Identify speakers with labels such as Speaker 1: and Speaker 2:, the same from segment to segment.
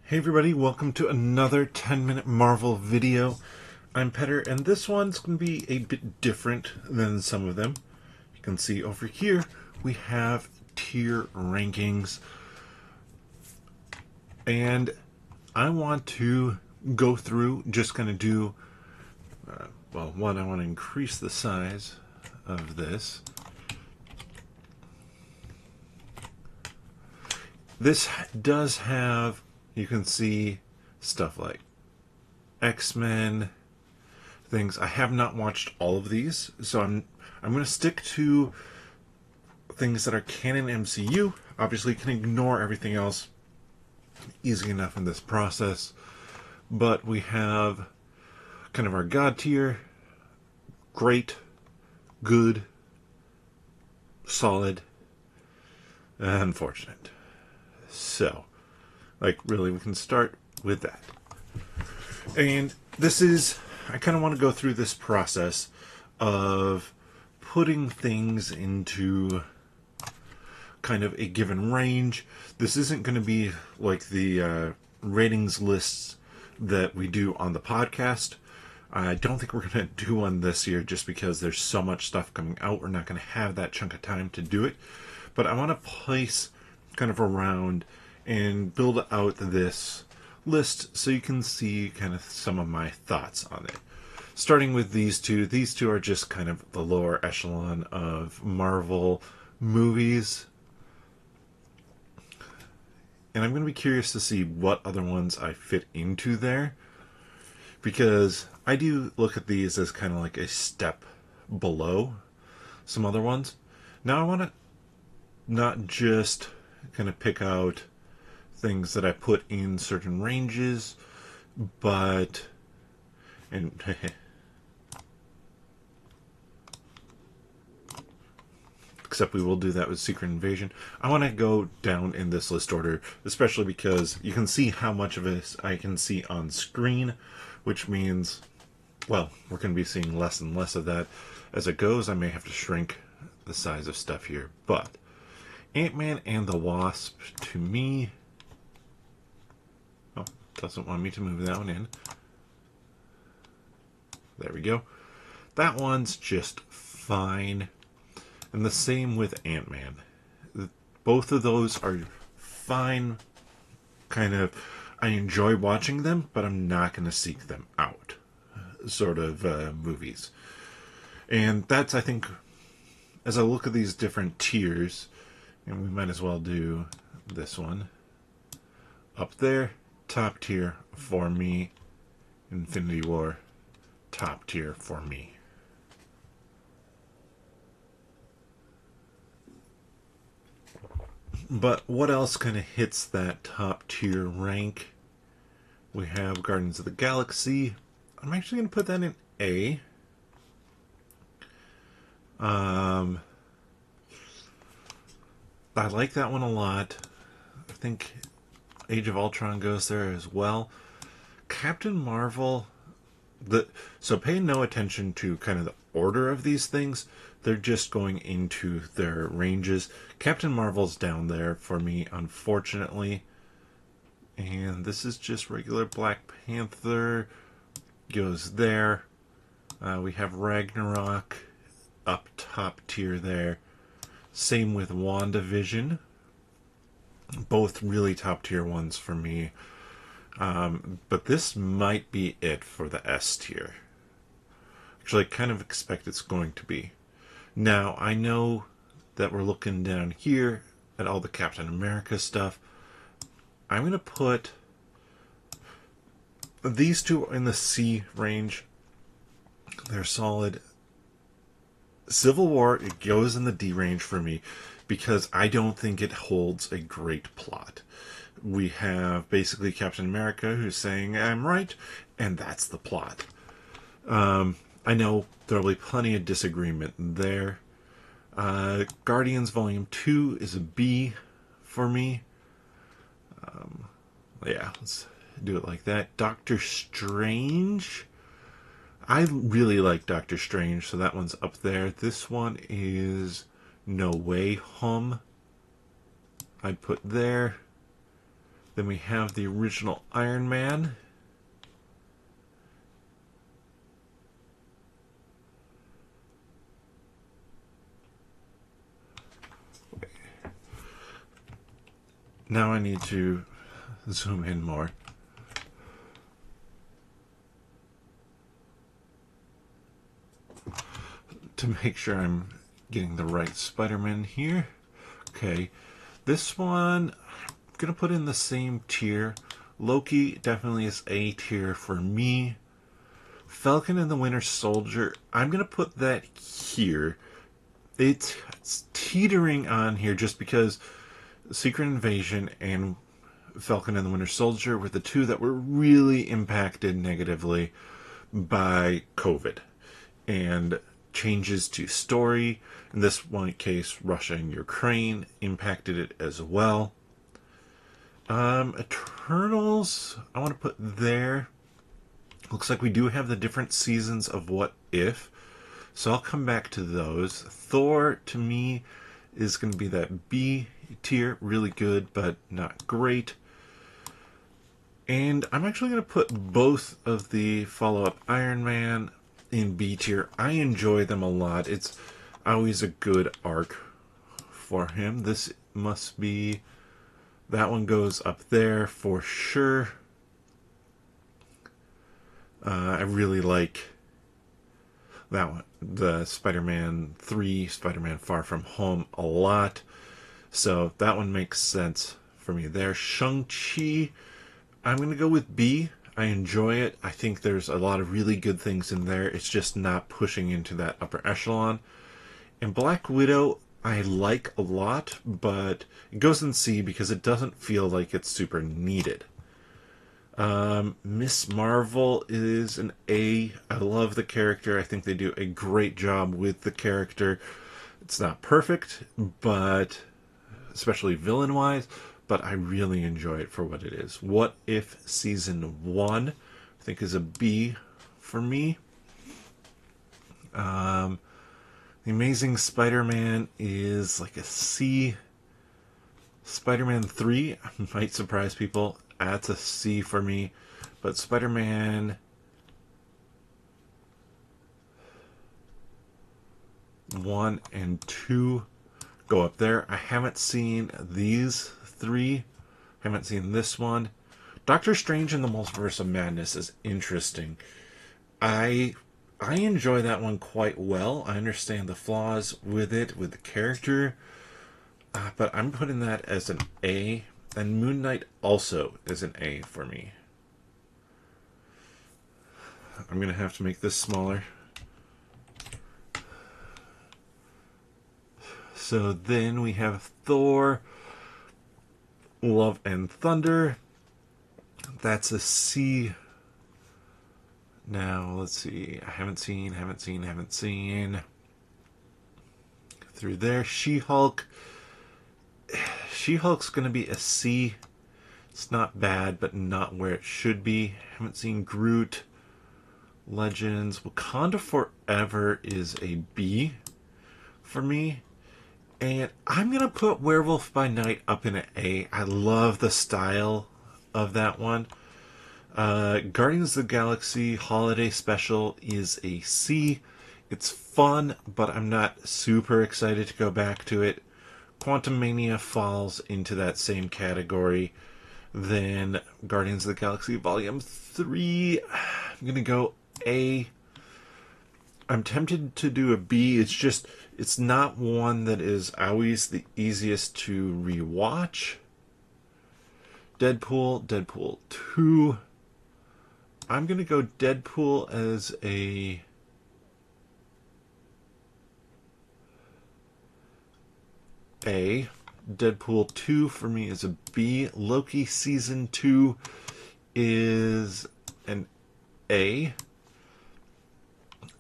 Speaker 1: Hey everybody, welcome to another 10-minute Marvel video. I'm Petter, and this one's going to be a bit different than some of them. You can see over here we have tier rankings, and I want to go through, just going to do, one, I want to increase the size of this. This does have, you can see stuff like X-Men, things. I have not watched all of these, so I'm going to stick to things that are canon MCU. Obviously, can ignore everything else easy enough in this process. But we have kind of our God tier: great, good, solid, unfortunate. So, really, we can start with that. And this is, I kind of want to go through this process of putting things into kind of a given range. This isn't going to be like the ratings lists that we do on the podcast. I don't think we're going to do one this year just because there's so much stuff coming out. We're not going to have that chunk of time to do it. But I want to place kind of around and build out this list so you can see kind of some of my thoughts on it. Starting with these two. These two are just kind of the lower echelon of Marvel movies. And I'm going to be curious to see what other ones I fit into there, because I do look at these as kind of like a step below some other ones. Now I want to not just kind of pick out things that I put in certain ranges, but except we will do that with Secret Invasion. I want to go down in this list order, especially because you can see how much of this I can see on screen, which means, well, we're going to be seeing less and less of that as it goes. I may have to shrink the size of stuff here, but Ant-Man and the Wasp, to me, doesn't want me to move that one in. There we go. That one's just fine. And the same with Ant-Man. Both of those are fine. Kind of, I enjoy watching them, but I'm not going to seek them out sort of movies. And that's, I think, as I look at these different tiers, and we might as well do this one. Up there, top tier for me. Infinity War, top tier for me. But what else kind of hits that top tier rank? We have Guardians of the Galaxy. I'm actually going to put that in A. I like that one a lot. I think Age of Ultron goes there as well. Captain Marvel, so pay no attention to kind of the order of these things. They're just going into their ranges. Captain Marvel's down there for me, unfortunately. And this is just regular Black Panther. Goes there. We have Ragnarok up top tier there. Same with WandaVision. Both really top tier ones for me. But this might be it for the S tier. Actually, I kind of expect it's going to be. Now, I know that we're looking down here at all the Captain America stuff. I'm going to put these two in the C range. They're solid. Civil War, it goes in the D range for me because I don't think it holds a great plot. We have basically Captain America who's saying, I'm right, and that's the plot. I know there'll be plenty of disagreement there. Guardians Volume 2 is a B for me. Let's do it like that. Doctor Strange. I really like Doctor Strange, so that one's up there. This one is No Way Home. I'd put there. Then we have the original Iron Man. Now I need to zoom in more. To make sure I'm getting the right Spider-Man here. Okay, this one I'm gonna put in the same tier. Loki definitely is A tier for me. Falcon and the Winter Soldier, I'm gonna put that here. It's teetering on here just because Secret Invasion and Falcon and the Winter Soldier were the two that were really impacted negatively by COVID and changes to story. In this one case, Russia and Ukraine impacted it as well. Eternals, I want to put there. Looks like we do have the different seasons of What If, so I'll come back to those. Thor, to me, is going to be that B tier, really good, but not great. And I'm actually going to put both of the follow-up Iron Man in B tier. I enjoy them a lot. It's always a good arc for him. This must be... that one goes up there for sure. I really like that one, the Spider-Man 3, Spider-Man Far From Home, a lot. So that one makes sense for me there. Shang-Chi, I'm going to go with B. I enjoy it. I think there's a lot of really good things in there. It's just not pushing into that upper echelon. And Black Widow, I like a lot, but it goes in C because it doesn't feel like it's super needed. Miss Marvel is an A. I love the character. I think they do a great job with the character. It's not perfect, but especially villain-wise, but I really enjoy it for what it is. What If Season 1, I think, is a B for me. The Amazing Spider-Man is like a C. Spider-Man 3 might surprise people. That's a C for me. But Spider-Man 1 and 2 go up there. I haven't seen these three. I haven't seen this one. Doctor Strange in the Multiverse of Madness is interesting. I enjoy that one quite well. I understand the flaws with it, with the character. But I'm putting that as an A. And Moon Knight also is an A for me. I'm going to have to make this smaller. So then we have Thor, Love and Thunder. That's a C. Now, let's see. I haven't seen. Through there. She-Hulk. She-Hulk's going to be a C. It's not bad, but not where it should be. Haven't seen Groot. Legends. Wakanda Forever is a B for me. And I'm going to put Werewolf by Night up in an A. I love the style of that one. Guardians of the Galaxy Holiday Special is a C. It's fun, but I'm not super excited to go back to it. Quantumania falls into that same category. Then Guardians of the Galaxy Volume 3, I'm going to go A. I'm tempted to do a B. It's just, it's not one that is always the easiest to rewatch. Deadpool 2. I'm going to go Deadpool as a... A. Deadpool 2 for me is a B. Loki Season 2 is an A.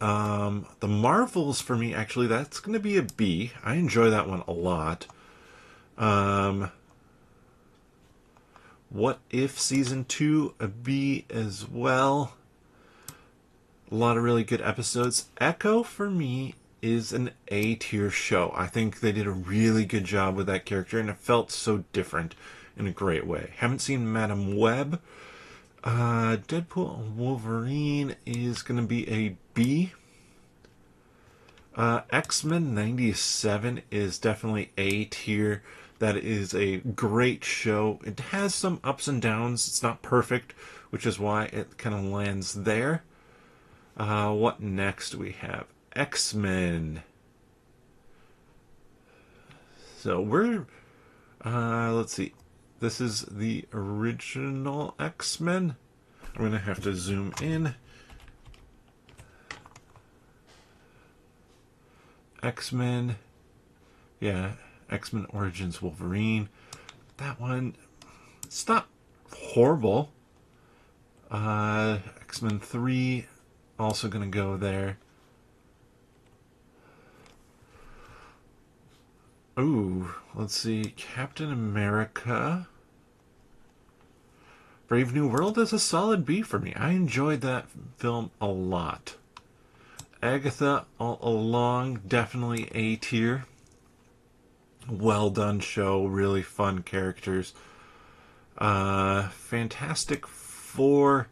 Speaker 1: The Marvels for me, actually, that's going to be a B. I enjoy that one a lot. What If Season 2, a B as well. A lot of really good episodes. Echo, for me, is an A tier show. I think they did a really good job with that character, and it felt so different in a great way. Haven't seen Madam Web. Deadpool and Wolverine is going to be a B. X-Men 97 is definitely A tier. That is a great show. It has some ups and downs. It's not perfect, which is why it kind of lands there. What next do we have? X-Men. So we're... let's see. This is the original X-Men. I'm going to have to zoom in. X-Men. Yeah, X-Men Origins Wolverine. That one, it's not horrible. X-Men 3, also going to go there. Ooh, let's see. Captain America. Brave New World is a solid B for me. I enjoyed that film a lot. Agatha, all along, definitely A tier. Well done show, really fun characters. Fantastic Four.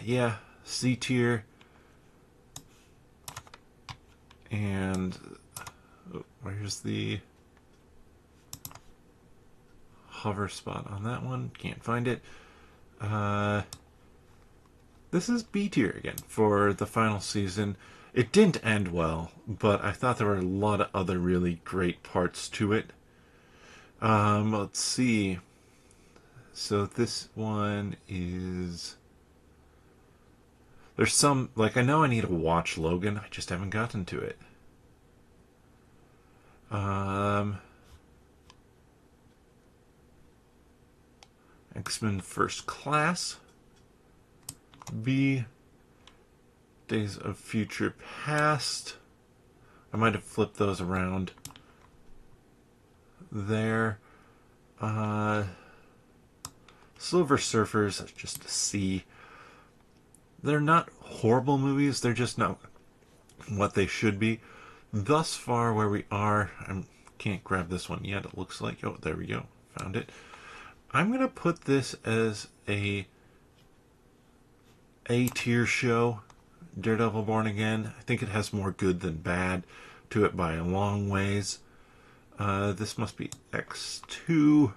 Speaker 1: Yeah, C tier. And where's the hover spot on that one? Can't find it. This is B tier again for the final season. It didn't end well, but I thought there were a lot of other really great parts to it. Let's see. So this one is... There's some... Like, I know I need to watch Logan. I just haven't gotten to it. X-Men First Class. B. Days of Future Past. I might have flipped those around there. Silver Surfers, just a C. They're not horrible movies. They're just not what they should be. Thus far, where we are, I can't grab this one yet. It looks like, oh, there we go. Found it. I'm going to put this as a tier show. Daredevil Born Again. I think it has more good than bad to it by a long ways. This must be X2.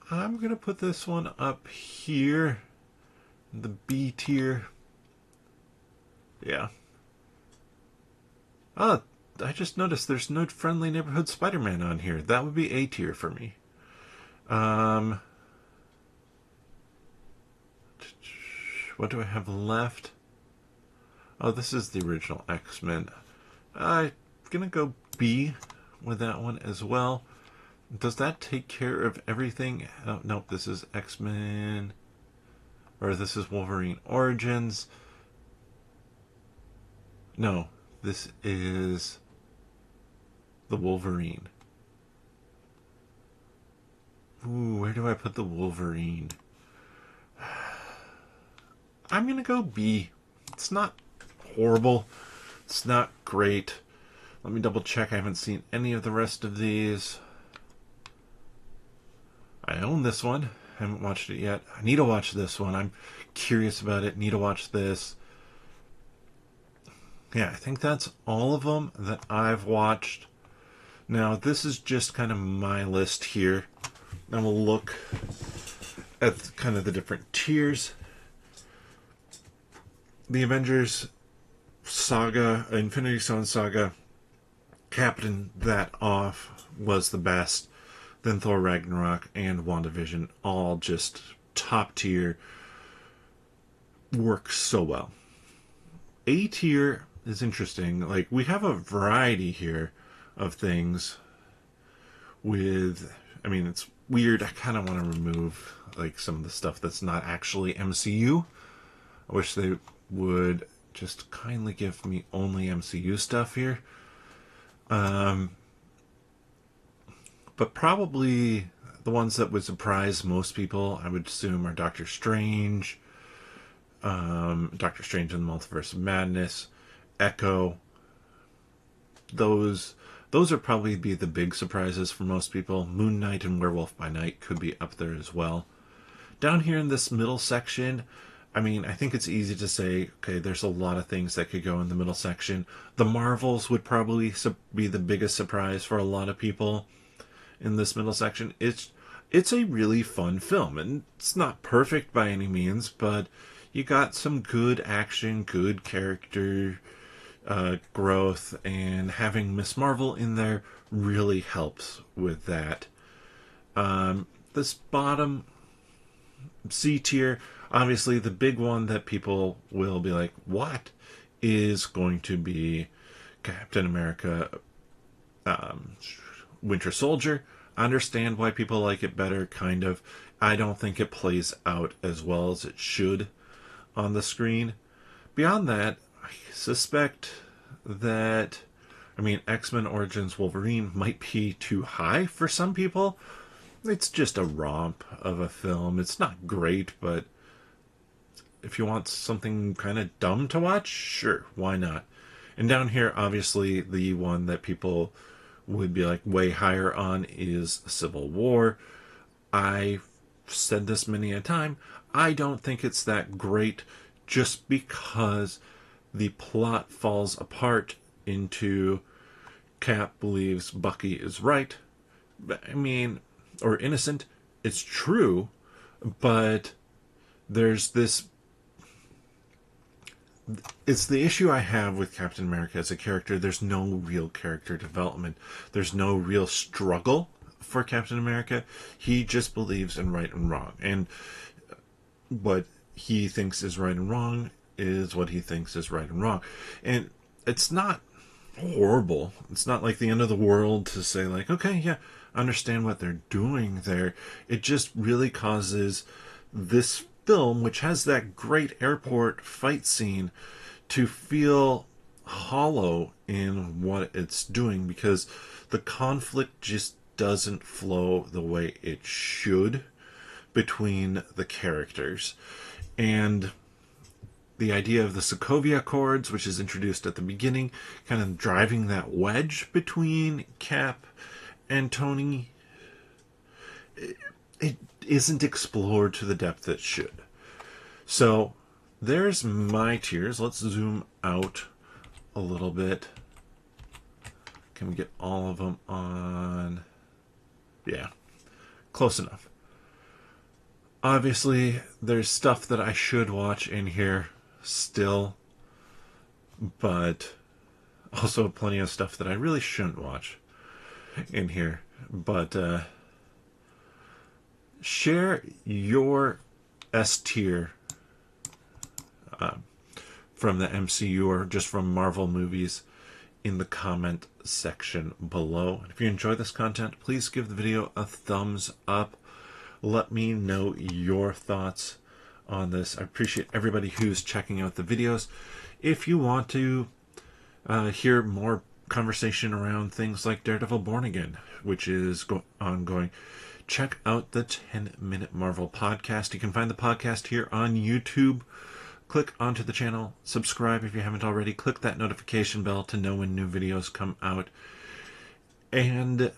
Speaker 1: I'm going to put this one up here. The B tier. Yeah. Oh, I just noticed there's no Friendly Neighborhood Spider-Man on here. That would be A tier for me. What do I have left? Oh, this is the original X-Men. I'm gonna go B with that one as well. Does that take care of everything? Oh, nope, this is X-Men. Or this is Wolverine Origins. No, this is the Wolverine. Ooh, where do I put the Wolverine? I'm gonna go B. It's not horrible. It's not great. Let me double check. I haven't seen any of the rest of these. I own this one. I haven't watched it yet. I need to watch this one. I'm curious about it. Need to watch this. Yeah, I think that's all of them that I've watched. Now, this is just kind of my list here. And we'll look at kind of the different tiers. The Avengers saga, Infinity Stone saga, capping that off was the best. Then Thor Ragnarok and WandaVision, all just top tier, work so well. A tier is interesting. Like, we have a variety here of things with, I mean, it's weird. I kind of want to remove like some of the stuff that's not actually MCU. I wish they would just kindly give me only MCU stuff here. But probably the ones that would surprise most people, I would assume, are Doctor Strange, Doctor Strange in the Multiverse of Madness, Echo. Those Those are probably be the big surprises for most people. Moon Knight and Werewolf by Night could be up there as well. Down here in this middle section, I mean, I think it's easy to say, okay, there's a lot of things that could go in the middle section. The Marvels would probably be the biggest surprise for a lot of people in this middle section. It's a really fun film, and it's not perfect by any means, but you got some good action, good character growth, and having Miss Marvel in there really helps with that. This bottom C tier, obviously the big one that people will be like, what, is going to be Captain America Winter Soldier. I understand why people like it better, kind of. I don't think it plays out as well as it should on the screen. Beyond that, I suspect that, I mean, X-Men Origins Wolverine might be too high for some people. It's just a romp of a film. It's not great, but if you want something kind of dumb to watch, sure, why not? And down here, obviously, the one that people would be like way higher on is Civil War. I've said this many a time. I don't think it's that great just because the plot falls apart into Cap believes Bucky is right. I mean, or innocent. It's true, but there's this. It's the issue I have with Captain America as a character. There's no real character development. There's no real struggle for Captain America. He just believes in right and wrong. And what he thinks is right and wrong is what he thinks is right and wrong. And it's not horrible. It's not like the end of the world to say, like, okay, yeah, I understand what they're doing there. It just really causes this film, which has that great airport fight scene, to feel hollow in what it's doing, because the conflict just doesn't flow the way it should between the characters. And the idea of the Sokovia Accords, which is introduced at the beginning, kind of driving that wedge between Cap and Tony, it isn't explored to the depth it should. So there's my tiers. Let's zoom out a little bit. Can we get all of them on? Yeah, close enough. Obviously, there's stuff that I should watch in here still, but also plenty of stuff that I really shouldn't watch in here. But share your S tier from the MCU or just from Marvel movies in the comment section below. And if you enjoy this content, please give the video a thumbs up. Let me know your thoughts on this. I appreciate everybody who's checking out the videos. If you want to hear more conversation around things like Daredevil Born Again, which is ongoing, check out the 10-Minute Marvel podcast. You can find the podcast here on YouTube. Click onto the channel, subscribe if you haven't already, click that notification bell to know when new videos come out, and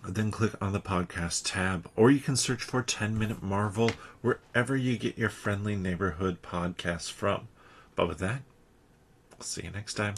Speaker 1: then click on the podcast tab, or you can search for 10-Minute Marvel wherever you get your friendly neighborhood podcasts from. But with that, I'll see you next time.